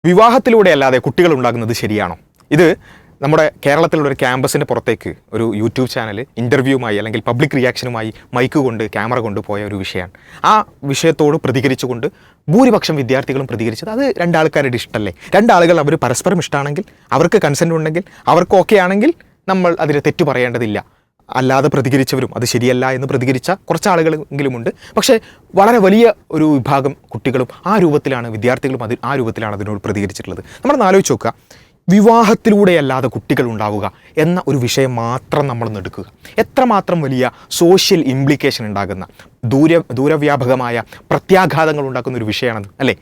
വിവാഹത്തിലൂടെ അല്ലാതെ കുട്ടികൾ ഉണ്ടാകുന്നത് ശരിയാണോ? ഇത് നമ്മുടെ കേരളത്തിലുള്ളൊരു ക്യാമ്പസിൻ്റെ പുറത്തേക്ക് ഒരു യൂട്യൂബ് ചാനൽ ഇൻ്റർവ്യൂവുമായി അല്ലെങ്കിൽ പബ്ലിക് റിയാക്ഷനുമായി മൈക്ക് കൊണ്ട് ക്യാമറ കൊണ്ടുപോയ ഒരു വിഷയമാണ്. ആ വിഷയത്തോട് പ്രതികരിച്ചുകൊണ്ട് ഭൂരിപക്ഷം വിദ്യാർത്ഥികളും പ്രതികരിച്ചത് അത് രണ്ടാൾക്കാരുടെ ഇഷ്ടമല്ലേ, രണ്ടാളുകൾ അവർ പരസ്പരം ഇഷ്ടമാണെങ്കിൽ, അവർക്ക് കൺസെൻ്റ് ഉണ്ടെങ്കിൽ, അവർക്ക് ഓക്കെ ആണെങ്കിൽ നമ്മൾ അതിന് തെറ്റു പറയേണ്ടതില്ല. അല്ലാതെ പ്രതികരിച്ചവരും അത് ശരിയല്ല എന്ന് പ്രതികരിച്ച കുറച്ച് ആളുകളെങ്കിലുമുണ്ട്. പക്ഷേ വളരെ വലിയ ഒരു വിഭാഗം കുട്ടികളും ആ രൂപത്തിലാണ്, വിദ്യാർത്ഥികളും ആ രൂപത്തിലാണ് അതിനോട് പ്രതികരിച്ചിട്ടുള്ളത്. നമ്മളൊന്ന് ആലോചിച്ച് നോക്കുക, വിവാഹത്തിലൂടെയല്ലാതെ കുട്ടികൾ ഉണ്ടാവുക എന്ന ഒരു വിഷയം മാത്രം നമ്മളൊന്ന് എടുക്കുക. എത്രമാത്രം വലിയ സോഷ്യൽ ഇംപ്ലിക്കേഷൻ ഉണ്ടാകുന്ന ദൂരവ്യാപകമായ പ്രത്യാഘാതങ്ങൾ ഉണ്ടാക്കുന്ന ഒരു വിഷയമാണത് അല്ലേ?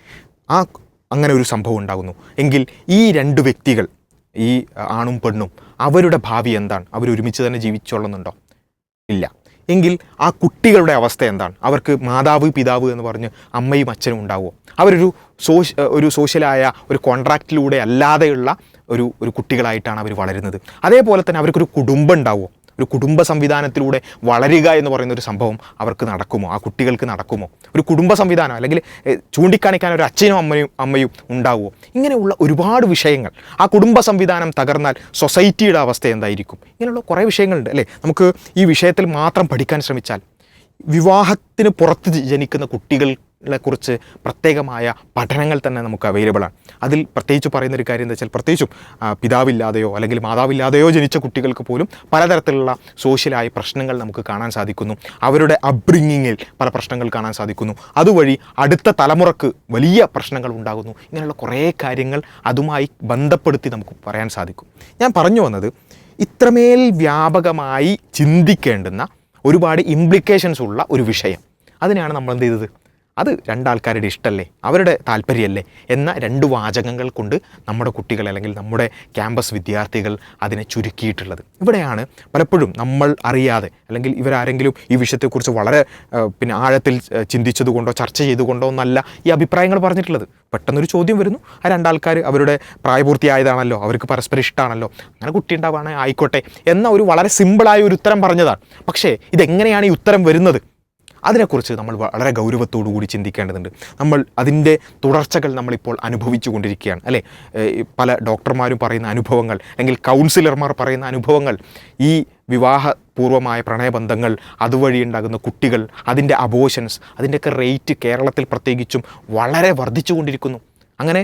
അങ്ങനെ ഒരു സംഭവം ഉണ്ടാകുന്നു എങ്കിൽ ഈ രണ്ട് വ്യക്തികൾ, ഈ ആണും പെണ്ണും, അവരുടെ ഭാവി എന്താണ്? അവരൊരുമിച്ച് തന്നെ ജീവിച്ചോളുന്നുണ്ടോ? ഇല്ല. എങ്കിൽ ആ കുട്ടികളുടെ അവസ്ഥ എന്താണ്? അവർക്ക് മാതാവ് പിതാവ് എന്ന് പറഞ്ഞ് അമ്മയും അച്ഛനും ഉണ്ടാവുമോ? അവരൊരു സോഷ്യലായ ഒരു കോൺട്രാക്റ്റിലൂടെ അല്ലാതെയുള്ള ഒരു കുട്ടികളായിട്ടാണ് അവർ വളരുന്നത്. അതേപോലെ തന്നെ അവർക്കൊരു കുടുംബം ഉണ്ടാവുമോ? ഒരു കുടുംബ സംവിധാനത്തിലൂടെ വളരുക എന്ന് പറയുന്ന ഒരു സംഭവം അവർക്ക് നടക്കുമോ? ആ കുട്ടികൾക്ക് നടക്കുമോ? ഒരു കുടുംബ സംവിധാനം അല്ലെങ്കിൽ ചൂണ്ടിക്കാണിക്കാൻ ഒരു അച്ഛനും അമ്മയും ഉണ്ടാവുമോ? ഇങ്ങനെയുള്ള ഒരുപാട് വിഷയങ്ങൾ. ആ കുടുംബ സംവിധാനം തകർന്നാൽ സൊസൈറ്റിയുടെ അവസ്ഥ എന്തായിരിക്കും? ഇങ്ങനെയുള്ള കുറേ വിഷയങ്ങളുണ്ട് അല്ലേ? നമുക്ക് ഈ വിഷയത്തിൽ മാത്രം പഠിക്കാൻ ശ്രമിച്ചാൽ വിവാഹത്തിന് പുറത്ത് ജനിക്കുന്ന കുട്ടികളെക്കുറിച്ച് പ്രത്യേകമായ പഠനങ്ങൾ തന്നെ നമുക്ക് അവൈലബിളാണ്. അതിൽ പ്രത്യേകിച്ച് പറയുന്നൊരു കാര്യം എന്താ വെച്ചാൽ, പ്രത്യേകിച്ചും പിതാവില്ലാതെയോ അല്ലെങ്കിൽ മാതാവില്ലാതെയോ ജനിച്ച കുട്ടികൾക്ക് പോലും പലതരത്തിലുള്ള സോഷ്യലായ പ്രശ്നങ്ങൾ നമുക്ക് കാണാൻ സാധിക്കുന്നു. അവരുടെ അപ്ബ്രിങ്ങിങ്ങിൽ പല പ്രശ്നങ്ങൾ കാണാൻ സാധിക്കുന്നു. അതുവഴി അടുത്ത തലമുറക്ക് വലിയ പ്രശ്നങ്ങൾ ഉണ്ടാകുന്നു. ഇങ്ങനെയുള്ള കുറേ കാര്യങ്ങൾ അതുമായി ബന്ധപ്പെടുത്തി നമുക്ക് പറയാൻ സാധിക്കും. ഞാൻ പറഞ്ഞു വന്നത്, ഇത്രമേൽ വ്യാപകമായി ചിന്തിക്കേണ്ടുന്ന ഒരുപാട് ഇംപ്ലിക്കേഷൻസ് ഉള്ള ഒരു വിഷയം, അതിനാണ് നമ്മൾ എന്ത് ചെയ്തത്? അത് രണ്ടാൾക്കാരുടെ ഇഷ്ടമല്ലേ, അവരുടെ താല്പര്യമല്ലേ എന്ന രണ്ട് വാചകങ്ങൾ കൊണ്ട് നമ്മുടെ കുട്ടികൾ അല്ലെങ്കിൽ നമ്മുടെ ക്യാമ്പസ് വിദ്യാർത്ഥികൾ അതിനെ ചുരുക്കിയിട്ടുള്ളത്. ഇവിടെയാണ് പലപ്പോഴും നമ്മൾ അറിയാതെ അല്ലെങ്കിൽ ഇവരാരെങ്കിലും ഈ വിഷയത്തെക്കുറിച്ച് വളരെ ആഴത്തിൽ ചിന്തിച്ചതുകൊണ്ടോ ചർച്ച ചെയ്തുകൊണ്ടോ ഒന്നല്ല ഈ അഭിപ്രായങ്ങൾ പറഞ്ഞിട്ടുള്ളത്. പെട്ടെന്നൊരു ചോദ്യം വരുന്നു, ആ രണ്ടാൾക്കാർ അവരുടെ പ്രായപൂർത്തിയായതാണല്ലോ, അവർക്ക് പരസ്പരം ഇഷ്ടമാണല്ലോ, അങ്ങനെ കുട്ടി ഉണ്ടാവുകയാണെങ്കിൽ ആയിക്കോട്ടെ എന്ന ഒരു വളരെ സിമ്പിളായ ഒരു ഉത്തരം പറഞ്ഞതാണ്. പക്ഷേ ഇതെങ്ങനെയാണ് ഈ ഉത്തരം വരുന്നത്? അതിനെക്കുറിച്ച് നമ്മൾ വളരെ ഗൗരവത്തോടു കൂടി ചിന്തിക്കേണ്ടതുണ്ട്. നമ്മൾ അതിൻ്റെ തുടർച്ചകൾ നമ്മളിപ്പോൾ അനുഭവിച്ചു കൊണ്ടിരിക്കുകയാണ് അല്ലേ? പല ഡോക്ടർമാരും പറയുന്ന അനുഭവങ്ങൾ അല്ലെങ്കിൽ കൗൺസിലർമാർ പറയുന്ന അനുഭവങ്ങൾ, ഈ വിവാഹപൂർവമായ പ്രണയബന്ധങ്ങൾ, അതുവഴി ഉണ്ടാകുന്ന കുട്ടികൾ, അതിൻ്റെ അബോഷൻസ്, അതിൻ്റെയൊക്കെ റേറ്റ് കേരളത്തിൽ പ്രത്യേകിച്ചും വളരെ വർദ്ധിച്ചു കൊണ്ടിരിക്കുന്നു. അങ്ങനെ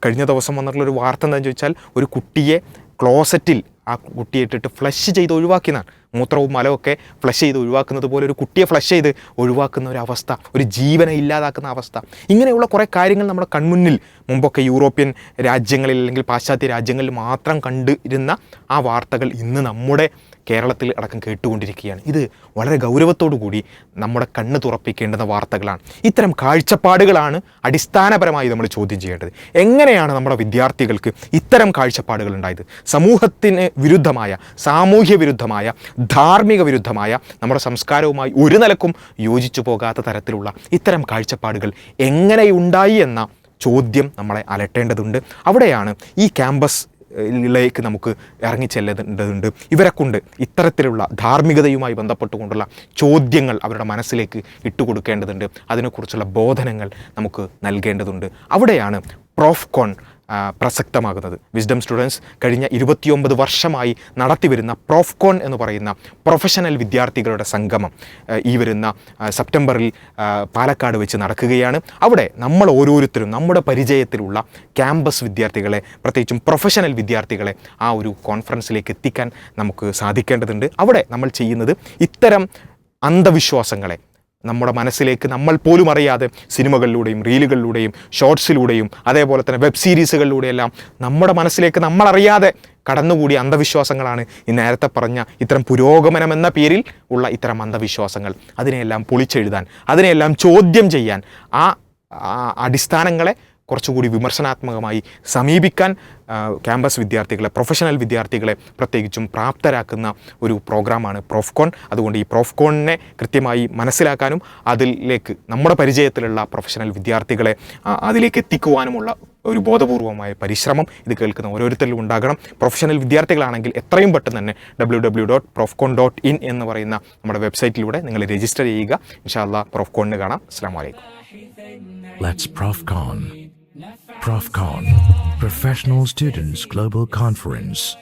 കഴിഞ്ഞ ദിവസം വന്നിട്ടുള്ളൊരു വാർത്ത എന്താണെന്ന് ചോദിച്ചാൽ, ഒരു കുട്ടിയെ ക്ലോസറ്റിൽ ആ കുട്ടിയെ ഇട്ടിട്ട് ഫ്ലഷ് ചെയ്ത് ഒഴിവാക്കിയതാണ്. മൂത്രവും മലമൊക്കെ ഫ്ലഷ് ചെയ്ത് ഒഴിവാക്കുന്നത് പോലെ ഒരു കുട്ടിയെ ഫ്ലഷ് ചെയ്ത് ഒഴിവാക്കുന്ന ഒരവസ്ഥ, ഒരു ജീവനെ ഇല്ലാതാക്കുന്ന അവസ്ഥ. ഇങ്ങനെയുള്ള കുറേ കാര്യങ്ങൾ നമ്മുടെ കൺമുന്നിൽ മുമ്പൊക്കെ യൂറോപ്യൻ രാജ്യങ്ങളിൽ അല്ലെങ്കിൽ പാശ്ചാത്യ രാജ്യങ്ങളിൽ മാത്രം കണ്ടിരുന്ന ആ വാർത്തകൾ ഇന്ന് നമ്മുടെ കേരളത്തിൽ അടക്കം കേട്ടുകൊണ്ടിരിക്കുകയാണ്. ഇത് വളരെ ഗൗരവത്തോടു കൂടി നമ്മുടെ കണ്ണ് തുറപ്പിക്കേണ്ടുന്ന വാർത്തകളാണ്. ഇത്തരം കാഴ്ചപ്പാടുകളാണ് അടിസ്ഥാനപരമായി നമ്മൾ ചോദ്യം ചെയ്യേണ്ടത്. എങ്ങനെയാണ് നമ്മുടെ വിദ്യാർത്ഥികൾക്ക് ഇത്തരം കാഴ്ചപ്പാടുകൾ ഉണ്ടായത്? സമൂഹത്തിന് വിരുദ്ധമായ, സാമൂഹ്യ വിരുദ്ധമായ, ധാർമ്മിക വിരുദ്ധമായ, നമ്മുടെ സംസ്കാരവുമായി ഒരു നിലക്കും യോജിച്ചു പോകാത്ത തരത്തിലുള്ള ഇത്തരം കാഴ്ചപ്പാടുകൾ എങ്ങനെയുണ്ടായി എന്ന ചോദ്യം നമ്മളെ അലട്ടേണ്ടതുണ്ട്. അവിടെയാണ് ഈ ക്യാമ്പസിലേക്ക് നമുക്ക് ഇറങ്ങിച്ചെല്ലേണ്ടതുണ്ട്. ഇവരെ കൊണ്ട് ഇത്തരത്തിലുള്ള ധാർമ്മികതയുമായി ബന്ധപ്പെട്ടുകൊണ്ടുള്ള ചോദ്യങ്ങൾ അവരുടെ മനസ്സിലേക്ക് ഇട്ടുകൊടുക്കേണ്ടതുണ്ട്. അതിനെക്കുറിച്ചുള്ള ബോധനങ്ങൾ നമുക്ക് നൽകേണ്ടതുണ്ട്. അവിടെയാണ് പ്രോഫ്കോൺ പ്രസക്തമാകുന്നത്. വിസ്ഡം സ്റ്റുഡൻസ് കഴിഞ്ഞ 29 വർഷമായി നടത്തിവരുന്ന പ്രോഫ്കോൺ എന്ന് പറയുന്ന പ്രൊഫഷണൽ വിദ്യാർത്ഥികളുടെ സംഗമം ഈ വരുന്ന സെപ്റ്റംബറിൽ പാലക്കാട് വെച്ച് നടക്കുകയാണ്. അവിടെ നമ്മൾ ഓരോരുത്തരും നമ്മുടെ പരിചയത്തിലുള്ള ക്യാമ്പസ് വിദ്യാർത്ഥികളെ, പ്രത്യേകിച്ചും പ്രൊഫഷണൽ വിദ്യാർത്ഥികളെ ആ ഒരു കോൺഫറൻസിലേക്ക് എത്തിക്കാൻ നമുക്ക് സാധിക്കേണ്ടതുണ്ട്. അവിടെ നമ്മൾ ചെയ്യുന്നത് ഇത്തരം അന്ധവിശ്വാസങ്ങളെ നമ്മുടെ മനസ്സിലേക്ക് നമ്മൾ പോലും അറിയാതെ സിനിമകളിലൂടെയും റീലുകളിലൂടെയും ഷോർട്സിലൂടെയും അതേപോലെ തന്നെ വെബ് സീരീസുകളിലൂടെയെല്ലാം നമ്മുടെ മനസ്സിലേക്ക് നമ്മളറിയാതെ കടന്നുകൂടിയ അന്ധവിശ്വാസങ്ങളാണ് ഈ നേരത്തെ പറഞ്ഞ ഇത്തരം പുരോഗമനം എന്ന പേരിൽ ഉള്ള ഇത്തരം അന്ധവിശ്വാസങ്ങൾ. അതിനെയെല്ലാം പൊളിച്ചെഴുതാൻ, അതിനെയെല്ലാം ചോദ്യം ചെയ്യാൻ, ആ അടിസ്ഥാനങ്ങളെ കുറച്ചുകൂടി വിമർശനാത്മകമായി സമീപിക്കാൻ ക്യാമ്പസ് വിദ്യാർത്ഥികളെ, പ്രൊഫഷണൽ വിദ്യാർത്ഥികളെ പ്രത്യേകിച്ചും പ്രാപ്തരാക്കുന്ന ഒരു പ്രോഗ്രാമാണ് പ്രോഫ്കോൺ. അതുകൊണ്ട് ഈ പ്രോഫ്കോണിനെ കൃത്യമായി മനസ്സിലാക്കാനും അതിലേക്ക് നമ്മുടെ പരിചയത്തിലുള്ള പ്രൊഫഷണൽ വിദ്യാർത്ഥികളെ അതിലേക്ക് എത്തിക്കുവാനുമുള്ള ഒരു ബോധപൂർവമായ പരിശ്രമം ഇത് കേൾക്കുന്ന ഓരോരുത്തരിലും ഉണ്ടാകണം. പ്രൊഫഷണൽ വിദ്യാർത്ഥികളാണെങ്കിൽ എത്രയും പെട്ടെന്ന് തന്നെ www.profcon.in എന്ന് പറയുന്ന നമ്മുടെ വെബ്സൈറ്റിലൂടെ നിങ്ങൾ രജിസ്റ്റർ ചെയ്യുക. ഇൻഷാ അല്ലാഹ് പ്രോഫ്കോണിന് കാണാം. അസ്സലാമു അലൈക്കും. Let's ProfCon. ProfCon, Professional Students Global Conference.